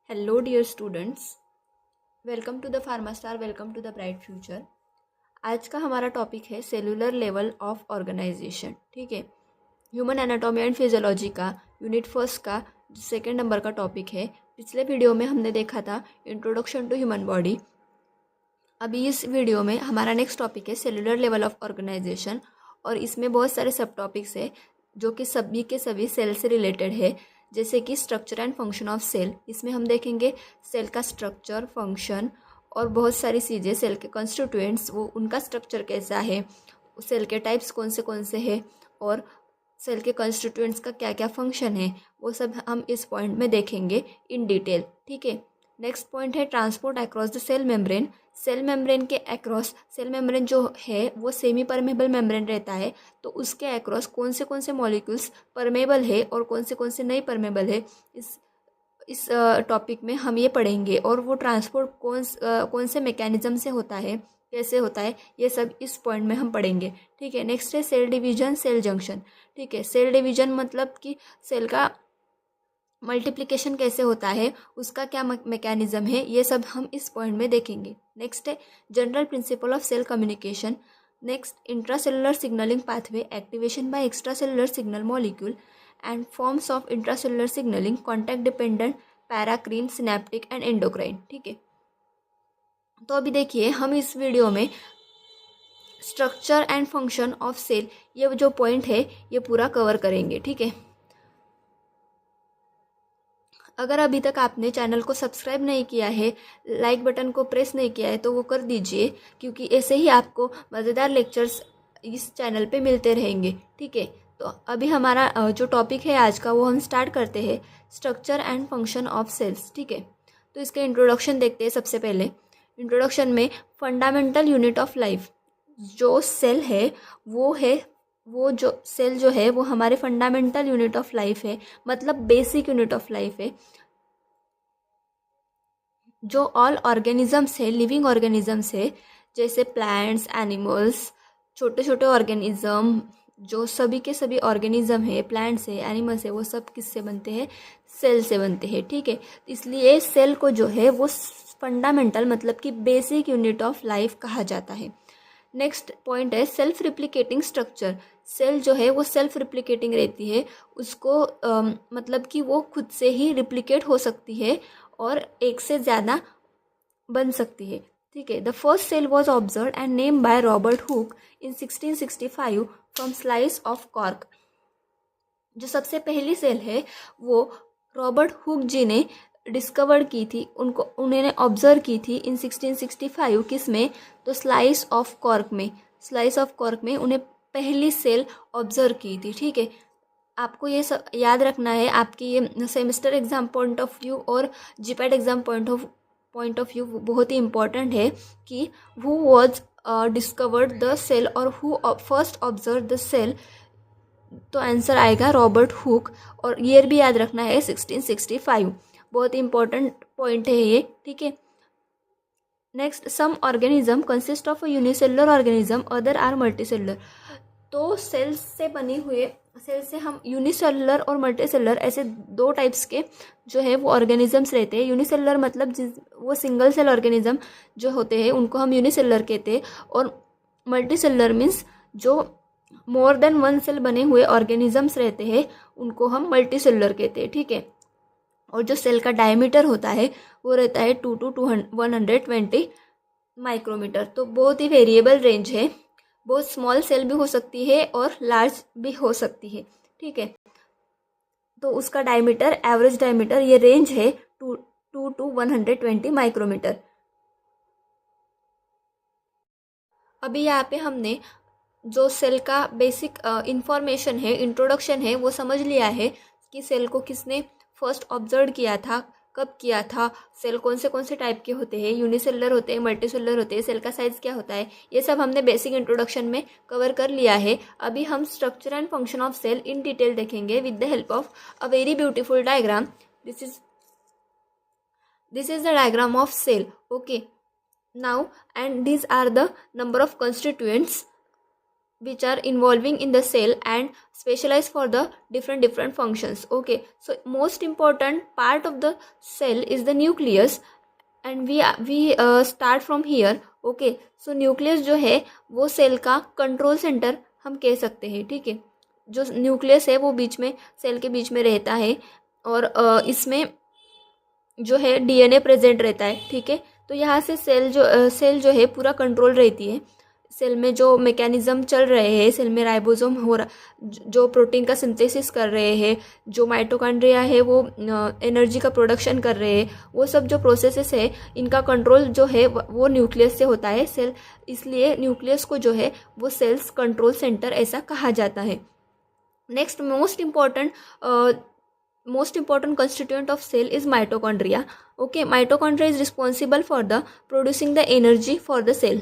Hello dear students, welcome to the Pharmastar, welcome to the bright future. आज का हमारा topic है cellular level of organisation. ठीक है, ह्यूमन एनाटॉमी एंड फिजियोलॉजी का यूनिट फर्स्ट का सेकेंड नंबर का टॉपिक है। पिछले वीडियो में हमने देखा था इंट्रोडक्शन टू ह्यूमन बॉडी। अभी इस वीडियो में हमारा नेक्स्ट टॉपिक है सेलुलर लेवल ऑफ ऑर्गेनाइजेशन, और इसमें बहुत सारे सब टॉपिक्स है जो कि सभी के सभी सेल से रिलेटेड है, जैसे कि structure and function of cell. इसमें हम देखेंगे सेल का स्ट्रक्चर, फंक्शन और बहुत सारी चीज़ें, सेल के कॉन्स्टिट्यूएंट्स, वो उनका स्ट्रक्चर कैसा है, सेल के टाइप्स कौन से हैं, और सेल के कॉन्स्टिट्यूएंट्स का क्या क्या फंक्शन है, वो सब हम इस पॉइंट में देखेंगे इन डिटेल। ठीक है, नेक्स्ट पॉइंट है transport across the cell membrane. Cell membrane के अक्रॉस, सेल मेम्ब्रेन जो है वो सेमी परमेबल मेम्ब्रेन रहता है, तो उसके अक्रॉस कौन से मॉलिक्यूल्स परमेबल है और कौन से नहीं परमेबल है, इस टॉपिक में हम ये पढ़ेंगे। और वो ट्रांसपोर्ट कौन से मैकेनिज्म से होता है, कैसे होता है, ये सब इस पॉइंट में हम पढ़ेंगे। ठीक है, नेक्स्ट है सेल डिवीजन, सेल जंक्शन। ठीक है, सेल डिवीजन मतलब कि सेल का मल्टीप्लिकेशन कैसे होता है, उसका क्या मैकेनिज्म है, ये सब हम इस पॉइंट में देखेंगे। नेक्स्ट है general principle of cell communication. Next intracellular signalling pathway, activation by extracellular signal molecule and forms of intracellular signalling, contact dependent, paracrine, synaptic and endocrine. ठीक है, तो अभी देखिए हम इस वीडियो में structure and function of cell, ये जो पॉइंट है ये पूरा कवर करेंगे। ठीक है, अगर अभी तक आपने चैनल को सब्सक्राइब नहीं किया है, लाइक बटन को प्रेस नहीं किया है, तो वो कर दीजिए, क्योंकि ऐसे ही आपको मज़ेदार लेक्चर्स इस चैनल पे मिलते रहेंगे। ठीक है, तो अभी हमारा जो टॉपिक है आज का, वो हम स्टार्ट करते हैं, structure and function of cells. ठीक है, तो इसके इंट्रोडक्शन देखते हैं। सबसे पहले इंट्रोडक्शन में फंडामेंटल यूनिट ऑफ लाइफ, जो सेल है वो जो सेल जो है वो हमारे फंडामेंटल यूनिट ऑफ लाइफ है, मतलब बेसिक यूनिट ऑफ लाइफ है। जो ऑल ऑर्गेनिजम्स है, लिविंग ऑर्गेनिजम्स है, जैसे प्लांट्स, एनिमल्स, छोटे छोटे ऑर्गेनिज्म, जो सभी के सभी ऑर्गेनिज्म है, प्लांट्स है, एनिमल्स है, वो सब किससे बनते हैं? सेल से बनते हैं। ठीक है, इसलिए सेल को जो है वो फंडामेंटल मतलब कि बेसिक यूनिट ऑफ लाइफ कहा जाता है। नेक्स्ट पॉइंट है सेल्फ रिप्लिकेटिंग स्ट्रक्चर। सेल जो है वो सेल्फ रिप्लिकेटिंग रहती है, उसको मतलब कि वो खुद से ही रिप्लिकेट हो सकती है और एक से ज़्यादा बन सकती है। ठीक है, the first cell was observe and name by Robert Hooke in 1665 from slice of cork. जो सबसे पहली सेल है वो रॉबर्ट हुक जी ने डिस्कवर की थी, उन्होंने ऑब्जर्व की थी इन 1665। किस में? तो स्लाइस ऑफ कॉर्क में, स्लाइस ऑफ कॉर्क में उन्हें पहली सेल ऑब्जर्व की थी। ठीक है, आपको ये सब याद रखना है, आपकी ये semester exam point of view और GPAT exam point of view बहुत ही इम्पोर्टेंट है कि who was discovered the cell और who first observe the cell. तो आंसर आएगा रॉबर्ट हुक, और ईयर भी याद रखना है 1665। बहुत ही इंपॉर्टेंट पॉइंट है ये। ठीक है, next some organism consist of a unicellular organism, other are multicellular. तो सेल्स से बने हुए, सेल से हम यूनिसेलुलर और मल्टीसेलुलर ऐसे दो टाइप्स के जो है वो ऑर्गेनिजम्स रहते हैं। यूनिसेलुलर मतलब वो सिंगल सेल ऑर्गेनिज्म जो होते हैं उनको हम यूनिसेलुलर कहते हैं, और मल्टीसेलुलर मीन्स जो मोर देन वन सेल बने हुए ऑर्गेनिजम्स रहते हैं उनको हम मल्टीसेलुलर कहते हैं। ठीक है, और जो सेल का डायमीटर होता है वो रहता है 2 to 120 माइक्रोमीटर। तो बहुत ही वेरिएबल रेंज है, बहुत स्मॉल सेल भी हो सकती है और लार्ज भी हो सकती है। ठीक है, तो उसका डायमीटर, एवरेज डायमीटर, ये रेंज है 2 to 120 माइक्रोमीटर। अभी यहाँ पे हमने जो सेल का बेसिक इंफॉर्मेशन है, इंट्रोडक्शन है, वो समझ लिया है कि सेल को किसने फर्स्ट ऑब्जर्व किया था, कब किया था, सेल कौन से टाइप के होते हैं, यूनिसेलुलर होते हैं, मल्टीसेलुलर होते हैं, सेल का साइज क्या होता है, ये सब हमने बेसिक इंट्रोडक्शन में कवर कर लिया है। अभी हम structure and function of cell in detail देखेंगे with the help of a very beautiful diagram. This is the diagram of cell. Okay, now and these are the number of constituents which are involving in the cell and specialized for the different functions. Okay, so most important part of the cell is the nucleus, and we start from here. Okay, so nucleus जो है वो cell का control centre हम कह सकते हैं. ठीक है, जो न्यूक्लियस है वो बीच में, सेल के बीच में रहता है, और इसमें जो है डीएनए प्रेजेंट रहता है. ठीक है, तो यहाँ से सेल जो है पूरा कंट्रोल रहती है. सेल में जो मैकेनिज्म चल रहे हैं, सेल में राइबोसोम हो रहा, जो प्रोटीन का सिंथेसिस कर रहे हैं, जो माइटोकॉन्ड्रिया है वो एनर्जी का प्रोडक्शन कर रहे हैं, वो सब जो प्रोसेसेस है इनका कंट्रोल जो है वो न्यूक्लियस से होता है. सेल, इसलिए न्यूक्लियस को जो है वो सेल्स कंट्रोल सेंटर ऐसा कहा जाता है. Next most important constituent of cell is mitochondria. Okay, mitochondria is responsible for the producing the energy for the cell.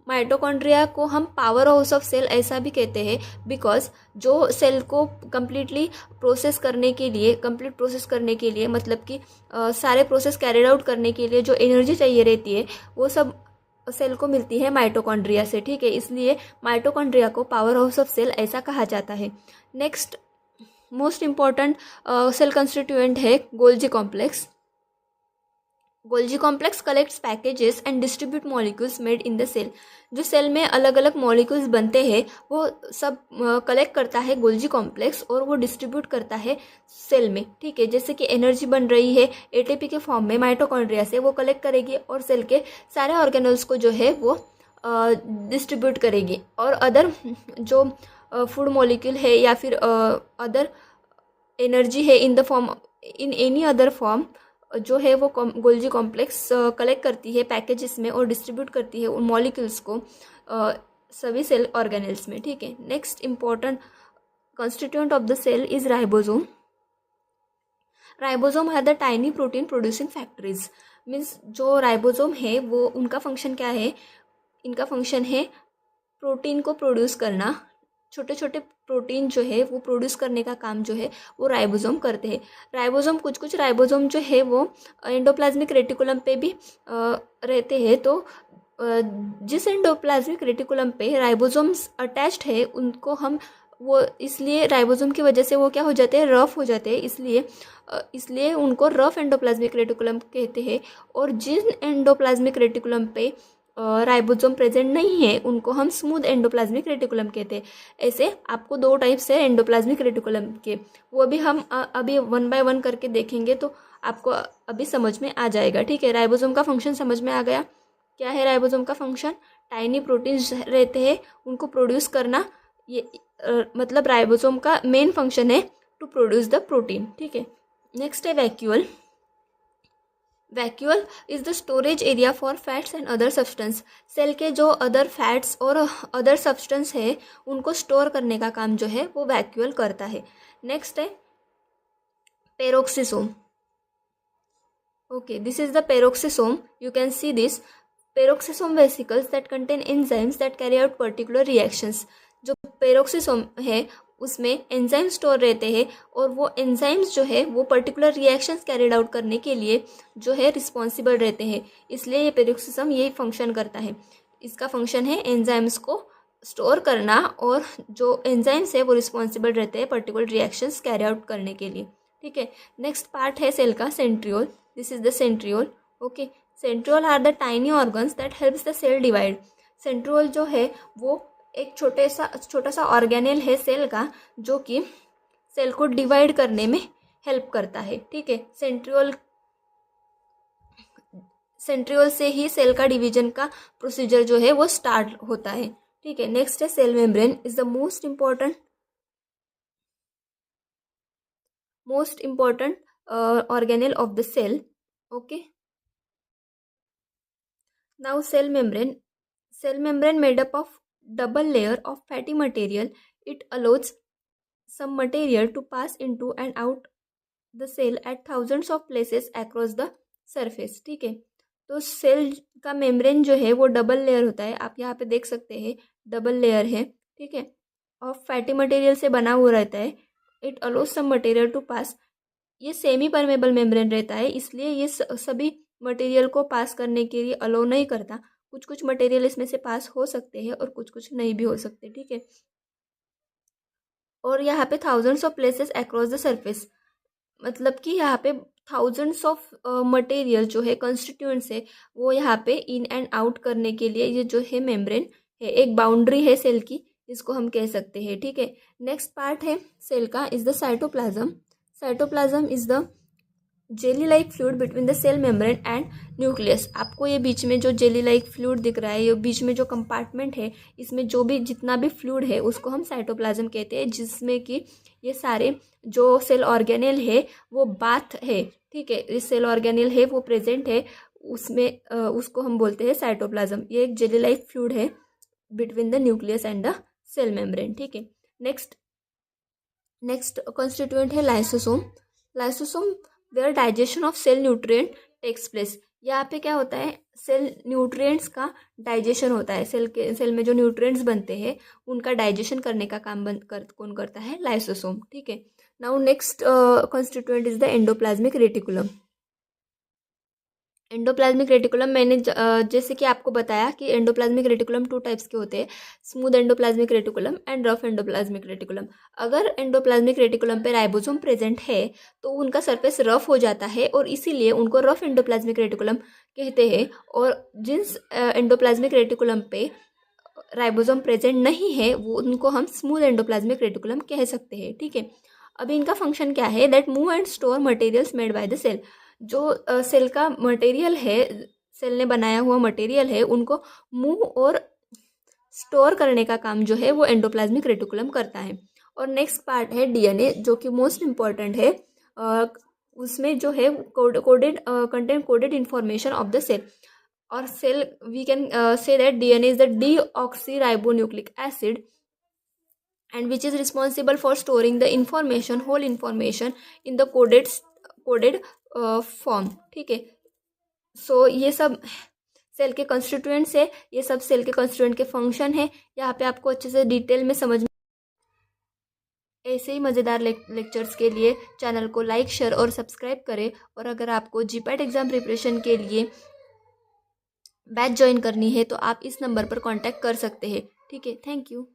Mitochondria को हम पावर हाउस ऑफ सेल ऐसा भी कहते हैं, बिकॉज जो सेल को कंप्लीट प्रोसेस करने के लिए मतलब कि सारे प्रोसेस कैरिड आउट करने के लिए जो एनर्जी चाहिए रहती है वो सब सेल को मिलती है माइटोकॉन्ड्रिया से. ठीक है, इसलिए माइटोकॉन्ड्रिया को पावर हाउस ऑफ सेल ऐसा कहा जाता है. Next most important cell constituent है Golgi complex. Golgi complex collects packages and distribute molecules made in the cell. जो सेल में अलग अलग मॉलिक्यूल्स बनते हैं वो सब कलेक्ट करता है गोल्जी कॉम्प्लेक्स, और वो डिस्ट्रीब्यूट करता है सेल में. ठीक है, जैसे कि एनर्जी बन रही है एटीपी के फॉर्म में माइटोकॉन्ड्रिया से, वो कलेक्ट करेगी और सेल के सारे ऑर्गेनल्स को जो है वो डिस्ट्रीब्यूट करेगी. और अदर जो फूड मॉलिक्यूल है या फिर अदर एनर्जी है इन एनी अदर फॉर्म जो है वो गोल्जी कॉम्प्लेक्स कलेक्ट करती है पैकेजेस में और डिस्ट्रीब्यूट करती है उन मॉलिक्यूल्स को सभी सेल ऑर्गेनल्स में. ठीक है, next important constituent of the cell is ribosome. Ribosome are the tiny protein producing factories. Means जो राइबोसोम है वो उनका फंक्शन क्या है, इनका फंक्शन है प्रोटीन को प्रोड्यूस करना. छोटे छोटे प्रोटीन जो है वो प्रोड्यूस करने का काम जो है वो राइबोसोम करते हैं. राइबोसोम कुछ राइबोसोम जो है वो एंडोप्लाज्मिक रेटिकुलम पे भी रहते हैं. तो जिस एंडोप्लाज्मिक रेटिकुलम पे राइबोसोम्स अटैच्ड है उनको हम वो, इसलिए राइबोसोम की वजह से वो क्या हो जाते हैं, रफ हो जाते हैं, इसलिए उनको रफ एंडोप्लाज्मिक रेटिकुलम कहते हैं. और जिन एंडोप्लाज्मिक रेटिकुलम पे राइबोसोम प्रेजेंट नहीं है उनको हम स्मूथ एंडोप्लाज्मिक रेटिकुलम कहते हैं. ऐसे आपको दो टाइप्स है एंडोप्लाज्मिक रेटिकुलम के, वो भी हम अभी 1 बाय 1 करके देखेंगे तो आपको अभी समझ में आ जाएगा. ठीक है, राइबोसोम का फंक्शन समझ में आ गया. क्या है राइबोसोम का फंक्शन? टाइनी प्रोटीन्स रहते हैं उनको प्रोड्यूस करना. ये मतलब राइबोसोम का मेन फंक्शन है टू प्रोड्यूस द प्रोटीन. ठीक है, नेक्स्ट है vacuole. Vacuole is the storage area for fats and other substance. Cell के जो अदर फैट्स और अदर सब्सटेंस है उनको स्टोर करने का काम जो है वो वैक्यूल करता है. नेक्स्ट है peroxisome. Okay, this is the peroxisome. You can see this peroxisome vesicles that contain enzymes that carry out particular reactions. जो पेरोक्सिसोम है उसमें एंजाइम स्टोर रहते हैं और वो एंजाइम्स जो है वो पर्टिकुलर रिएक्शंस कैरिड आउट करने के लिए जो है रिस्पॉन्सिबल रहते हैं. इसलिए ये पेरोक्सिसम यही फंक्शन करता है. इसका फंक्शन है एंजाइम्स को स्टोर करना, और जो एंजाइम्स है वो रिस्पॉन्सिबल रहते हैं पर्टिकुलर रिएक्शंस कैरी आउट करने के लिए. ठीक है, नेक्स्ट पार्ट है सेल का centriole. This is the centriole. Okay, centriole are the tiny organs that helps the cell divide. Centriole जो है वो एक छोटा सा ऑर्गेनेल है सेल का जो कि सेल को डिवाइड करने में हेल्प करता है. ठीक है, सेंट्रियोल से ही सेल का डिवीजन का प्रोसीजर जो है वो स्टार्ट होता है. ठीक है, नेक्स्ट है cell membrane. Is the most important organelle of the cell. Okay, now cell membrane made up of double layer of fatty material. It allows some material to pass into and out the cell at thousands of places across the surface. ठीक है, तो cell का membrane जो है वो double layer होता है. आप यहाँ पे देख सकते हैं डबल लेयर है. ठीक है, और फैटी मटेरियल से बना हुआ रहता है. It allows some material to pass. ये सेमी परमेबल मेम्ब्रेन रहता है, इसलिए ये सभी मटेरियल को पास करने के लिए अलो नहीं करता. कुछ कुछ मटेरियल इसमें से पास हो सकते हैं और कुछ कुछ नहीं भी हो सकते, ठीक है। और यहाँ पे thousands of places across the surface, मतलब कि यहाँ पे थाउजेंड्स ऑफ मटेरियल जो है कंस्टिट्यूएंट्स है वो यहाँ पे इन एंड आउट करने के लिए ये जो है मेम्ब्रेन है, एक बाउंड्री है सेल की, इसको हम कह सकते हैं, ठीक है। नेक्स्ट पार्ट है सेल का is the cytoplasm. Cytoplasm is the jelly like fluid between the cell membrane and nucleus. आपको ये बीच में जो जेली लाइक फ्लूइड दिख रहा है, ये बीच में जो कंपार्टमेंट है, इसमें जो भी जितना भी फ्लूइड है उसको हम साइटोप्लाज्म कहते हैं, जिसमें कि ये सारे जो सेल ऑर्गेनेल है वो बाथ है, ठीक है। इस सेल ऑर्गेनेल है वो प्रेजेंट है उसमें, उसको हम बोलते हैं साइटोप्लाज्म। ये एक जेली लाइक फ्लूइड है between the nucleus and the cell membrane, ठीक है। नेक्स्ट कॉन्स्टिट्यूएंट है lysosome. Lysosome where digestion of cell nutrient takes place. यहाँ पे क्या होता है, सेल न्यूट्रिएंट्स का डाइजेशन होता है, सेल में जो न्यूट्रिएंट्स बनते हैं उनका डाइजेशन करने का काम कौन करता है, लाइसोसोम, ठीक है। Now next constituent is the endoplasmic reticulum. Endoplasmic reticulum मैंने जैसे कि आपको बताया कि एंडोप्लाज्मिक रेटिकुलम 2 टाइप्स के होते हैं, smooth endoplasmic reticulum and rough endoplasmic reticulum. अगर एंडोप्लाज्मिक रेटिकुलम पे राइबोसोम प्रेजेंट है तो उनका सरफेस रफ हो जाता है और इसीलिए उनको रफ एंडोप्लाज्मिक रेटिकुलम कहते हैं। और जिस एंडोप्लाज्मिक रेटिकुलम पे राइबोसोम प्रेजेंट नहीं है वो उनको हम स्मूथ एंडोप्लाज्मिक रेटिकुलम कह सकते हैं, ठीक है। अभी इनका फंक्शन क्या है, that move and store materials made by the cell. जो सेल का मटेरियल है, सेल ने बनाया हुआ मटेरियल है, उनको मूव और स्टोर करने का काम जो है वो एंडोप्लाज्मिक रेटिकुलम करता है। और नेक्स्ट पार्ट है डीएनए, जो कि मोस्ट इम्पॉर्टेंट है। उसमें जो है coded information of the cell. और cell we can say that DNA is the deoxyribonucleic acid and which is responsible for storing the information, whole information in the coded form, ठीक है। सो ये सब cell के कॉन्स्टिट्यूएंट्स है, ये सब cell के कॉन्स्टिट्यूएंट के फंक्शन है। यहाँ पे आपको अच्छे से डिटेल में समझ में। ऐसे ही मज़ेदार लेक्चर्स के लिए चैनल को लाइक, शेयर और सब्सक्राइब करें। और अगर आपको जीपैट एग्ज़ाम प्रिपरेशन के लिए बैच ज्वाइन करनी है तो आप इस नंबर पर कांटेक्ट कर सकते हैं, ठीक है। Thank you.